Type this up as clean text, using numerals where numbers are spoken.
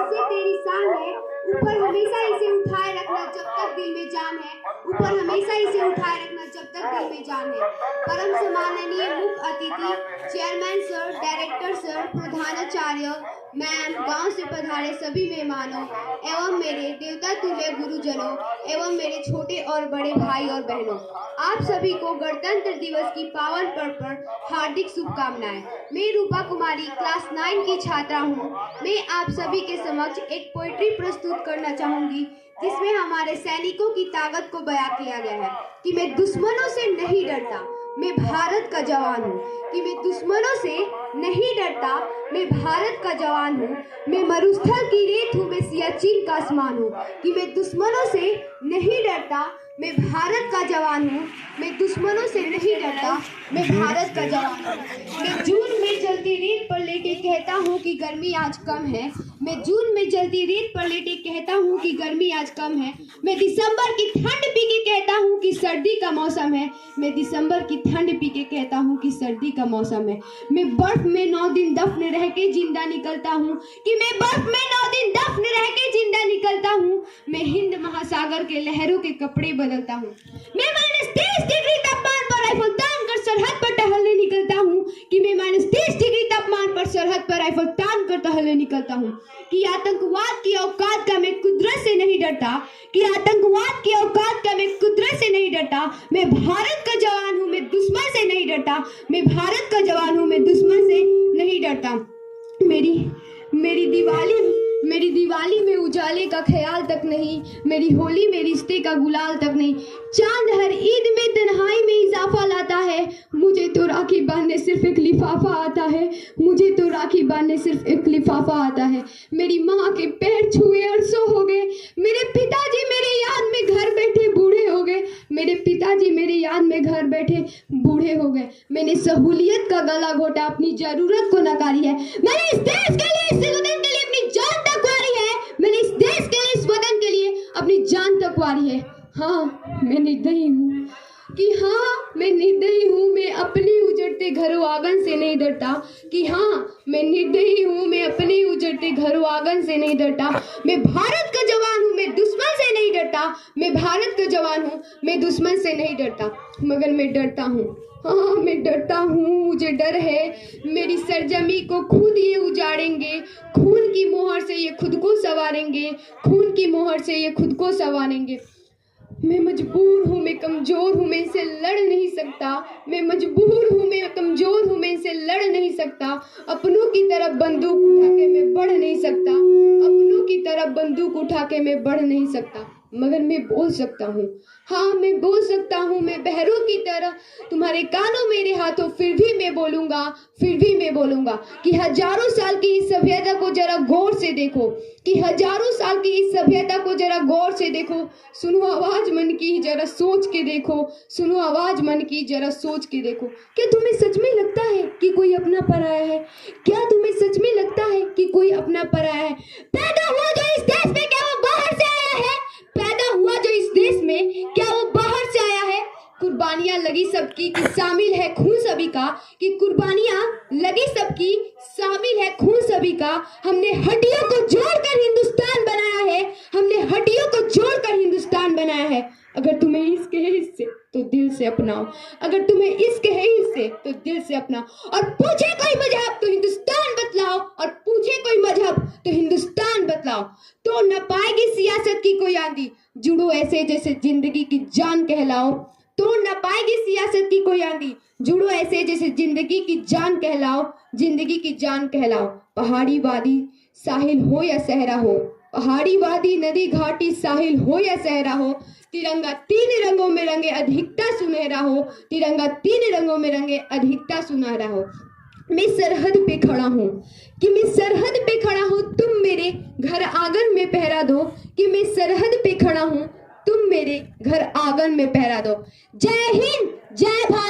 से तेरी शान है, ऊपर हमेशा इसे उठाए रखना जब तक दिल में जान है, ऊपर हमेशा इसे उठाए रखना जब तक दिल में जान है। परम सम्माननीय मुख्य अतिथि, चेयरमैन सर, डायरेक्टर सर, प्रधानाचार्य मैम, गांव से पधारे सभी मेहमानों एवं मेरे देवता तुल्य गुरुजनों एवं मेरे छोटे और बड़े भाई और बहनों, आप सभी को गणतंत्र दिवस की पावन पर्व पर हार्दिक शुभकामनाएं। मैं रूपा कुमारी क्लास 9 की छात्रा हूँ। मैं आप सभी के समक्ष एक पोएट्री प्रस्तुत करना चाहूंगी जिसमें हमारे सैनिकों की ताकत को बयां किया गया है कि मैं दुश्मनों से नहीं डरता, मैं भारत का जवान हूँ। कि मैं दुश्मनों से नहीं डरता, मैं भारत का जवान हूँ। मैं मरुस्थल की रेत हूँ, मैं सियाचिन का आसमान हूँ। कि मैं दुश्मनों से नहीं डरता, मैं भारत का जवान हूँ। मैं दुश्मनों से नहीं डरता, मैं भारत का जवान हूँ। मैं जून में जलती रेत पर लेटे कहता हूँ कि गर्मी आज कम है। मैं जून में जलती रेत पर लेटे कहता हूँ कि गर्मी आज कम है। मैं दिसंबर की ठंड पी के कहता हूँ कि सर्दी का मौसम है। मैं दिसंबर की ठंड पी के कहता हूँ कि सर्दी का मौसम है। मैं बर्फ में 9 दिन दफन रह के जिंदा निकलता हूँ। कि मैं बर्फ में 9 दिन दफन रह के जिंदा निकलता हूँ। मैं हिंद महासागर के लहरों के कपड़े बदलता हूँ। मैं -30 डिग्री तापमान पर राइफल तान कर सरहद पर टहलने निकलता हूँ। कि मैं -30 डिग्री तापमान पर सरहद पर राइफल तान कर टहलने निकलता हूँ। कि आतंकवाद की औकात का मैं कुदरत से नहीं डरता। कि आतंकवाद की औकात का मैं कुदरत से नहीं डरता। मैं भारत का जवान हूँ, मैं दुश्मन से नहीं डरता। मैं भारत का जवान हूँ, मैं दुश्मन से नहीं डरता। मेरी दिवाली में उजाले का ख्याल तक नहीं। मेरी होली में रिश्ते का गुलाल तक नहीं। चांद हर ईद में तन्हाई में इजाफा लाता है। मुझे तो राखी बांधने सिर्फ एक लिफाफा आता है। मुझे तो राखी बांधने सिर्फ एक लिफाफा आता है। मेरी माँ के पैर छुए अरसों हो गए। मेरे पिताजी मेरे याद में घर बैठे बूढ़े हो गए। मेरे पिताजी मेरे याद में घर बैठे बूढ़े हो गए। मैंने सहूलियत का गला घोटा, अपनी जरूरत को नकारी है। मैंने इस देश के लिए, इस वतन के लिए अपनी जान तक वारी है। मैंने इस देश के लिए, इस वतन के लिए अपनी जान तक वारी है। हाँ, मैं निर्दयी हूँ। कि हाँ, मैं निर्दयी हूँ। मैं अपने उजड़ते घरों आंगन से नहीं डरता। कि हाँ, मैं निर्दयी हूँ। मैं अपने उजड़ते घरों आंगन से नहीं डरता। मैं भारत का जवान हूँ, मैं दुश्मन से नहीं डरता। मैं भारत का जवान हूँ, मैं दुश्मन से नहीं डरता। मगर मैं डरता हूँ, हाँ मैं डरता हूँ। मुझे डर है मेरी सरजमी को खुद ये उजाड़ेंगे। खून की मोहर से ये खुद को संवारेंगे। खून की मोहर से ये खुद को संवारेंगे। मैं मजबूर हूँ, मैं कमजोर हूँ, मैं इनसे लड़ नहीं सकता। मैं मजबूर हूँ, मैं कमजोर हूँ, मैं इनसे लड़ नहीं सकता। अपनों की तरफ बंदूक उठा के मैं बढ़ नहीं सकता। अपनों की तरफ बंदूक उठा के मैं बढ़ नहीं सकता। मगर मैं बोल सकता हूँ, हाँ मैं बोल सकता हूँ। मैं बहरों की तरह, तुम्हारे कानों मेरे हाथों, फिर भी मैं बोलूंगा, फिर भी मैं बोलूंगा। कि हजारों साल की इस सभ्यता को जरा गौर से देखो। कि हजारों साल की इस सभ्यता को जरा गौर से देखो। सुनो आवाज मन की, जरा सोच के देखो। सुनो आवाज मन की, जरा सोच के देखो। क्या तुम्हें सच में लगता है कि कोई अपना पराया है? क्या तुम्हें सच में लगता है कि कोई अपना पराया है? पैदा हुआ जो इस देश में, क्या वो बाहर से आया है? पैदा हुआ जो इस देश में, क्या वो बाहर से आया है? कुर्बानियां लगी सबकी, कि शामिल है खून सभी का। कि कुर्बानियां लगी सबकी, शामिल है खून सभी का। हमने हड्डियों को जोड़कर हिंदुस्तान बनाया है। हमने हड्डियों को जोड़कर हिंदुस्तान बनाया है। अगर तुम्हें इश्क है इससे तो दिल से अपनाओ। अगर तुम्हें इश्क है इससे तो दिल से अपनाओ। और पूछे कोई मजहब तो हिंदुस्तान बतलाओ। और पूछे कोई मजहब तो हिंदुस्तान बतलाओ। तो न पाएगी सियासत की कोई आंधी, जुड़ो ऐसे जैसे जिंदगी की जान कहलाओ। तो न पाएगी सियासत की कोई आंधी, जुड़ो ऐसे जैसे जिंदगी की जान कहलाओ। जिंदगी की जान कहलाओ। पहाड़ी वादी साहिल हो या सहरा हो, पहाड़ी वादी नदी घाटी साहिल हो या सहरा हो, तिरंगा 3 रंगों में रंगे अधिकता सुनहरा हो। तिरंगा 3 रंगों में रंगे अधिकता सुनहरा हो। मैं सरहद पे खड़ा हूँ, कि मैं सरहद पे खड़ा हूँ, तुम मेरे घर आंगन में पहरा दो। कि मैं सरहद पे खड़ा हूँ, तुम मेरे घर आंगन में पहरा दो। जय हिंद, जय भारत।